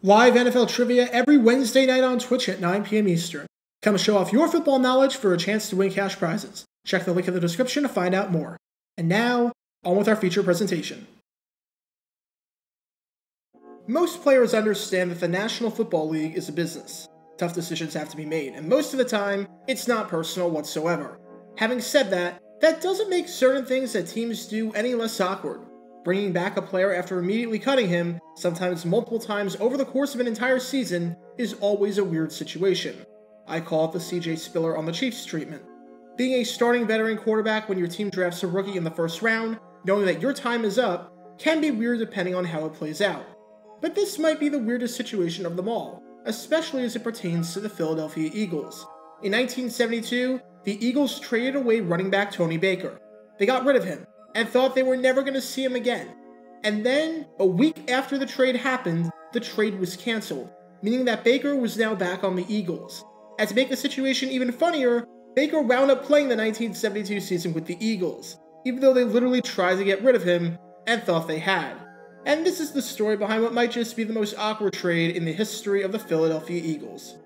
Live NFL trivia every Wednesday night on Twitch at 9 p.m. Eastern. Come show off your football knowledge for a chance to win cash prizes. Check the link in the description to find out more. And now, on with our feature presentation. Most players understand that the National Football League is a business. Tough decisions have to be made, and most of the time, it's not personal whatsoever. Having said that, that doesn't make certain things that teams do any less awkward. Bringing back a player after immediately cutting him, sometimes multiple times over the course of an entire season, is always a weird situation. I call it the CJ Spiller on the Chiefs treatment. Being a starting veteran quarterback when your team drafts a rookie in the first round, knowing that your time is up, can be weird depending on how it plays out. But this might be the weirdest situation of them all, especially as it pertains to the Philadelphia Eagles. In 1972, the Eagles traded away running back Tony Baker. They got rid of him, and thought they were never going to see him again. And then, a week after the trade happened, the trade was cancelled, meaning that Baker was now back on the Eagles. And to make the situation even funnier, Baker wound up playing the 1972 season with the Eagles, even though they literally tried to get rid of him and thought they had. And this is the story behind what might just be the most awkward trade in the history of the Philadelphia Eagles.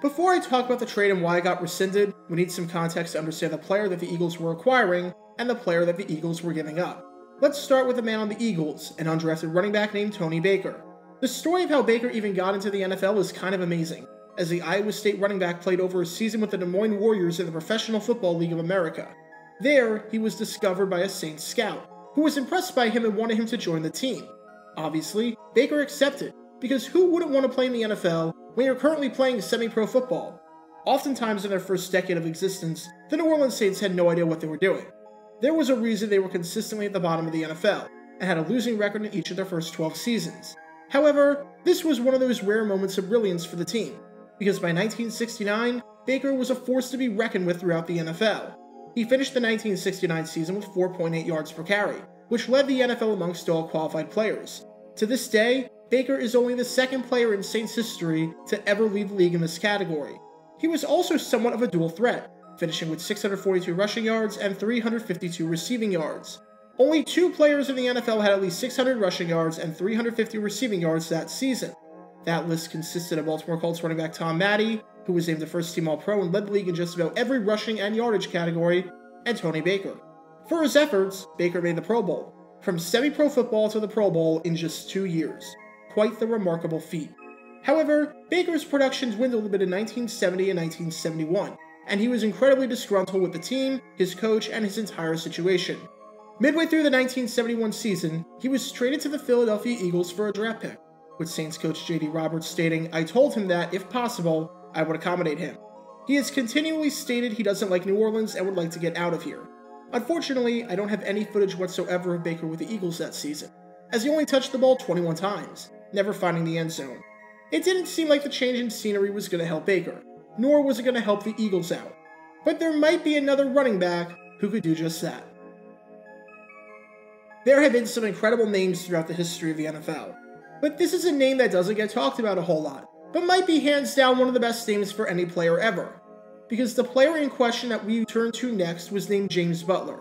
Before I talk about the trade and why it got rescinded, we need some context to understand the player that the Eagles were acquiring and the player that the Eagles were giving up. Let's start with the man on the Eagles, an undrafted running back named Tony Baker. The story of how Baker even got into the NFL is kind of amazing, as the Iowa State running back played over a season with the Des Moines Warriors in the Professional Football League of America. There, he was discovered by a Saints scout, who was impressed by him and wanted him to join the team. Obviously, Baker accepted, because who wouldn't want to play in the NFL when you're currently playing semi-pro football? Oftentimes in their first decade of existence, the New Orleans Saints had no idea what they were doing. There was a reason they were consistently at the bottom of the NFL, and had a losing record in each of their first 12 seasons. However, this was one of those rare moments of brilliance for the team, because by 1969, Baker was a force to be reckoned with throughout the NFL. He finished the 1969 season with 4.8 yards per carry, which led the NFL amongst all qualified players. To this day, Baker is only the second player in Saints history to ever lead the league in this category. He was also somewhat of a dual threat, finishing with 642 rushing yards and 352 receiving yards. Only two players in the NFL had at least 600 rushing yards and 350 receiving yards that season. That list consisted of Baltimore Colts running back Tom Matte, who was named the first team All-Pro and led the league in just about every rushing and yardage category, and Tony Baker. For his efforts, Baker made the Pro Bowl, from semi-pro football to the Pro Bowl in just 2 years. Quite the remarkable feat. However, Baker's production dwindled a bit in 1970 and 1971, and he was incredibly disgruntled with the team, his coach, and his entire situation. Midway through the 1971 season, he was traded to the Philadelphia Eagles for a draft pick, with Saints coach J.D. Roberts stating, "I told him that, if possible, I would accommodate him." He has continually stated he doesn't like New Orleans and would like to get out of here. Unfortunately, I don't have any footage whatsoever of Baker with the Eagles that season, as he only touched the ball 21 times, never finding the end zone. It didn't seem like the change in scenery was going to help Baker, nor was it going to help the Eagles out. But there might be another running back who could do just that. There have been some incredible names throughout the history of the NFL, but this is a name that doesn't get talked about a whole lot, but might be hands down one of the best names for any player ever. Because the player in question that we turn to next was named James Butler,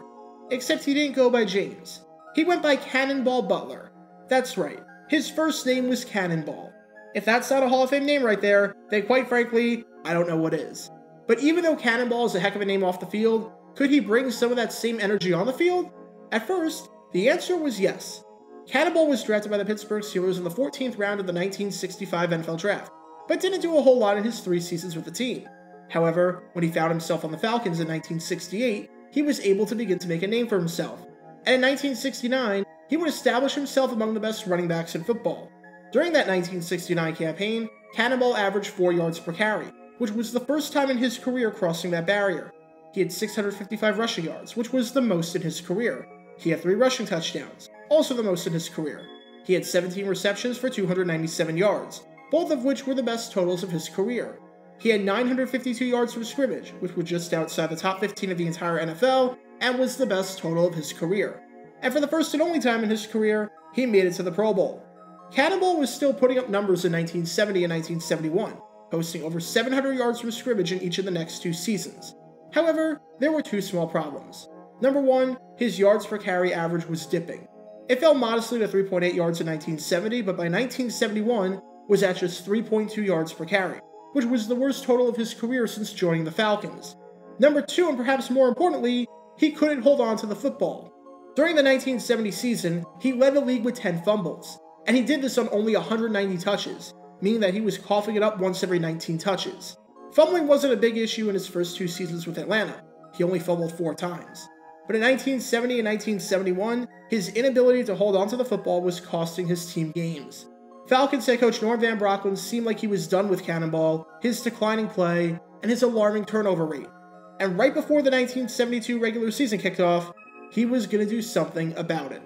except he didn't go by James. He went by Cannonball Butler. That's right, his first name was Cannonball. If that's not a Hall of Fame name right there, then quite frankly, I don't know what is. But even though Cannonball is a heck of a name off the field, could he bring some of that same energy on the field? At first, the answer was yes. Cannonball was drafted by the Pittsburgh Steelers in the 14th round of the 1965 NFL Draft, but didn't do a whole lot in his 3 seasons with the team. However, when he found himself on the Falcons in 1968, he was able to begin to make a name for himself. And in 1969, he would establish himself among the best running backs in football. During that 1969 campaign, Cannonball averaged 4 yards per carry, which was the first time in his career crossing that barrier. He had 655 rushing yards, which was the most in his career. He had 3 rushing touchdowns, also the most in his career. He had 17 receptions for 297 yards, both of which were the best totals of his career. He had 952 yards from scrimmage, which was just outside the top 15 of the entire NFL, and was the best total of his career. And for the first and only time in his career, he made it to the Pro Bowl. Cannonball was still putting up numbers in 1970 and 1971, posting over 700 yards from scrimmage in each of the next 2 seasons. However, there were 2 small problems. Number 1, his yards per carry average was dipping. It fell modestly to 3.8 yards in 1970, but by 1971 was at just 3.2 yards per carry, which was the worst total of his career since joining the Falcons. Number 2, and perhaps more importantly, he couldn't hold on to the football. During the 1970 season, he led the league with 10 fumbles, and he did this on only 190 touches, meaning that he was coughing it up once every 19 touches. Fumbling wasn't a big issue in his first 2 seasons with Atlanta. He only fumbled 4 times. But in 1970 and 1971, his inability to hold onto the football was costing his team games. Falcons head coach Norm Van Brocklin seemed like he was done with Cannonball, his declining play, and his alarming turnover rate. And right before the 1972 regular season kicked off, he was going to do something about it.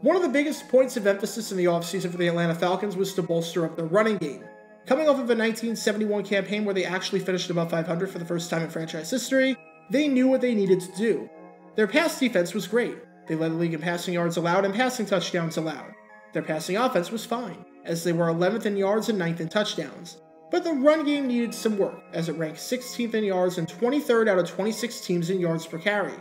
One of the biggest points of emphasis in the offseason for the Atlanta Falcons was to bolster up their running game. Coming off of a 1971 campaign where they actually finished above 500 for the first time in franchise history, they knew what they needed to do. Their pass defense was great. They led the league in passing yards allowed and passing touchdowns allowed. Their passing offense was fine, as they were 11th in yards and 9th in touchdowns. But the run game needed some work, as it ranked 16th in yards and 23rd out of 26 teams in yards per carry.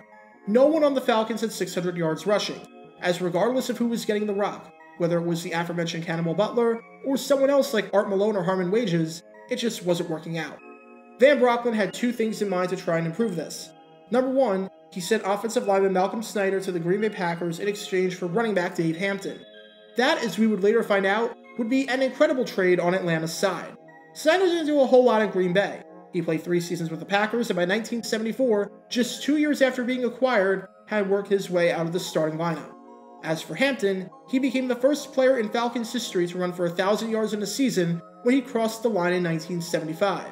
No one on the Falcons had 600 yards rushing, as regardless of who was getting the rock, whether it was the aforementioned Cannonball Butler or someone else like Art Malone or Harmon Wages, it just wasn't working out. Van Brocklin had 2 things in mind to try and improve this. Number 1, he sent offensive lineman Malcolm Snyder to the Green Bay Packers in exchange for running back Dave Hampton. That, as we would later find out, would be an incredible trade on Atlanta's side. Snyder didn't do a whole lot in Green Bay. He played 3 seasons with the Packers, and by 1974, just 2 years after being acquired, had worked his way out of the starting lineup. As for Hampton, he became the first player in Falcons history to run for 1,000 yards in a season when he crossed the line in 1975.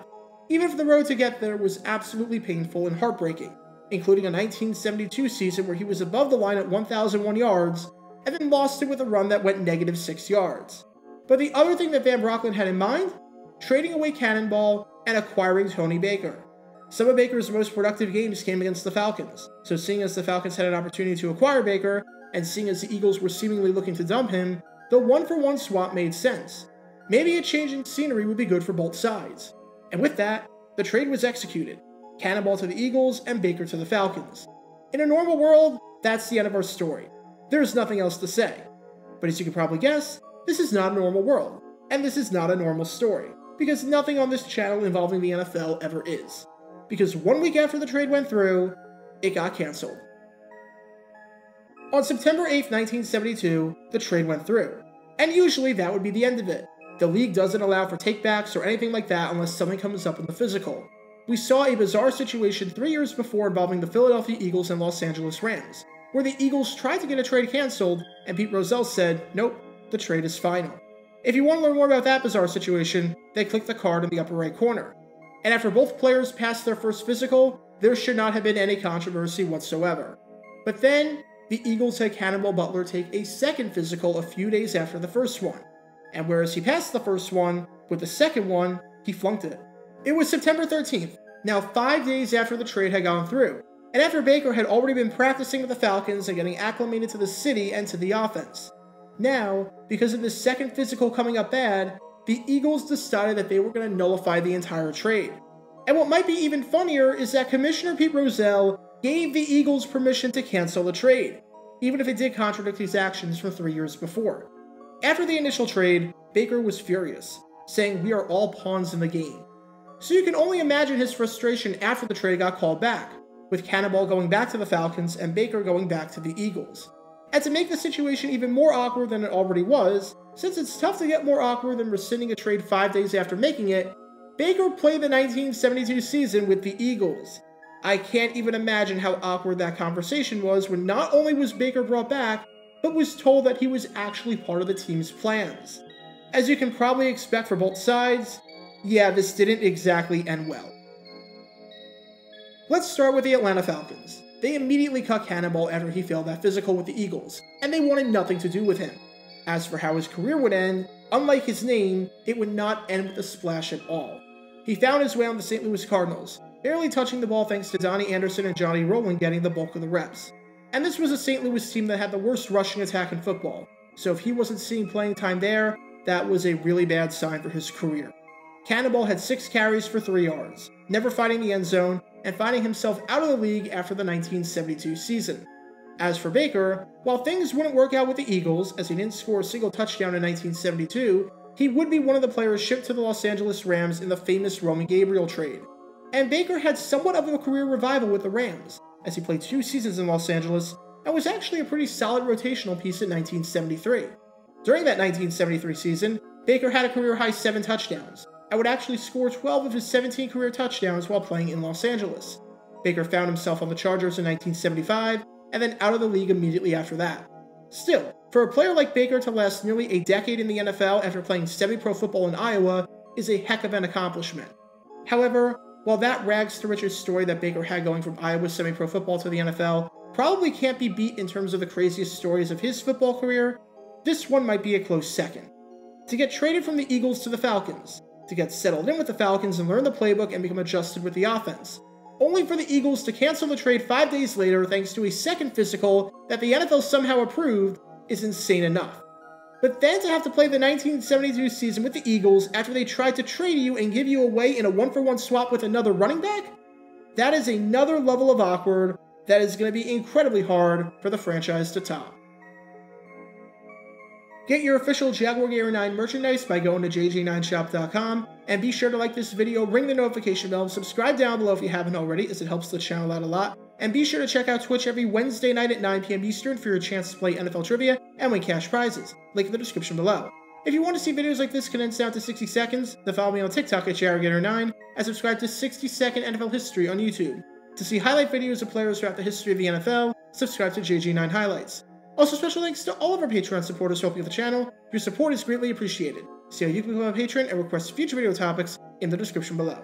Even if the road to get there was absolutely painful and heartbreaking, including a 1972 season where he was above the line at 1,001 yards, and then lost it with a run that went negative 6 yards. But the other thing that Van Brocklin had in mind? Trading away Cannonball and acquiring Tony Baker. Some of Baker's most productive games came against the Falcons, so seeing as the Falcons had an opportunity to acquire Baker, and seeing as the Eagles were seemingly looking to dump him, the one-for-one swap made sense. Maybe a change in scenery would be good for both sides. And with that, the trade was executed. Cannonball to the Eagles and Baker to the Falcons. In a normal world, that's the end of our story. There's nothing else to say. But as you can probably guess, this is not a normal world, and this is not a normal story, because nothing on this channel involving the NFL ever is. Because 1 week after the trade went through, it got canceled. On September 8, 1972, the trade went through, and usually that would be the end of it. The league doesn't allow for takebacks or anything like that unless something comes up in the physical. We saw a bizarre situation 3 years before involving the Philadelphia Eagles and Los Angeles Rams, where the Eagles tried to get a trade canceled, and Pete Rozelle said, nope, the trade is final. If you want to learn more about that bizarre situation, then click the card in the upper right corner. And after both players passed their first physical, there should not have been any controversy whatsoever. But then, the Eagles had Cannonball Butler take a second physical a few days after the first one. And whereas he passed the first one, with the second one, he flunked it. It was September 13th, now 5 days after the trade had gone through, and after Baker had already been practicing with the Falcons and getting acclimated to the city and to the offense. Now, because of this second physical coming up bad, the Eagles decided that they were going to nullify the entire trade. And what might be even funnier is that Commissioner Pete Rozelle gave the Eagles permission to cancel the trade, even if it did contradict his actions from 3 years before. After the initial trade, Baker was furious, saying we are all pawns in the game. So you can only imagine his frustration after the trade got called back, with Cannonball going back to the Falcons and Baker going back to the Eagles. And to make the situation even more awkward than it already was, since it's tough to get more awkward than rescinding a trade 5 days after making it, Baker played the 1972 season with the Eagles. I can't even imagine how awkward that conversation was when not only was Baker brought back, but was told that he was actually part of the team's plans. As you can probably expect for both sides, yeah, this didn't exactly end well. Let's start with the Atlanta Falcons. They immediately cut Cannonball after he failed that physical with the Eagles, and they wanted nothing to do with him. As for how his career would end, unlike his name, it would not end with a splash at all. He found his way on the St. Louis Cardinals, barely touching the ball thanks to Donnie Anderson and Johnny Rowland getting the bulk of the reps. And this was a St. Louis team that had the worst rushing attack in football, so if he wasn't seeing playing time there, that was a really bad sign for his career. Cannonball had 6 carries for 3 yards, never finding the end zone, and finding himself out of the league after the 1972 season. As for Baker, while things wouldn't work out with the Eagles, as he didn't score a single touchdown in 1972, he would be one of the players shipped to the Los Angeles Rams in the famous Roman Gabriel trade. And Baker had somewhat of a career revival with the Rams, as he played 2 seasons in Los Angeles and was actually a pretty solid rotational piece in 1973. During that 1973 season, Baker had a career-high 7 touchdowns, and would actually score 12 of his 17 career touchdowns while playing in Los Angeles. Baker found himself on the Chargers in 1975, and then out of the league immediately after that. Still, for a player like Baker to last nearly a decade in the NFL after playing semi-pro football in Iowa is a heck of an accomplishment. However, while that rags to riches story that Baker had going from Iowa semi-pro football to the NFL probably can't be beat in terms of the craziest stories of his football career, this one might be a close second. To get traded from the Eagles to the Falcons, to get settled in with the Falcons and learn the playbook and become adjusted with the offense, only for the Eagles to cancel the trade 5 days later thanks to a second physical that the NFL somehow approved, is insane enough. But then to have to play the 1972 season with the Eagles after they tried to trade you and give you away in a 1-for-1 swap with another running back? That is another level of awkward that is going to be incredibly hard for the franchise to top. Get your official Jaguar Gator 9 merchandise by going to jj9shop.com, and be sure to like this video, ring the notification bell, subscribe down below if you haven't already, as it helps the channel out a lot, and be sure to check out Twitch every Wednesday night at 9 p.m. Eastern for your chance to play NFL Trivia and win cash prizes, link in the description below. If you want to see videos like this condensed down to 60 seconds, then follow me on TikTok at JaguarGator9, and subscribe to 60-Second NFL History on YouTube. To see highlight videos of players throughout the history of the NFL, subscribe to JG9 Highlights. Also, special thanks to all of our Patreon supporters helping the channel. Your support is greatly appreciated. See how you can become a patron and request future video topics in the description below.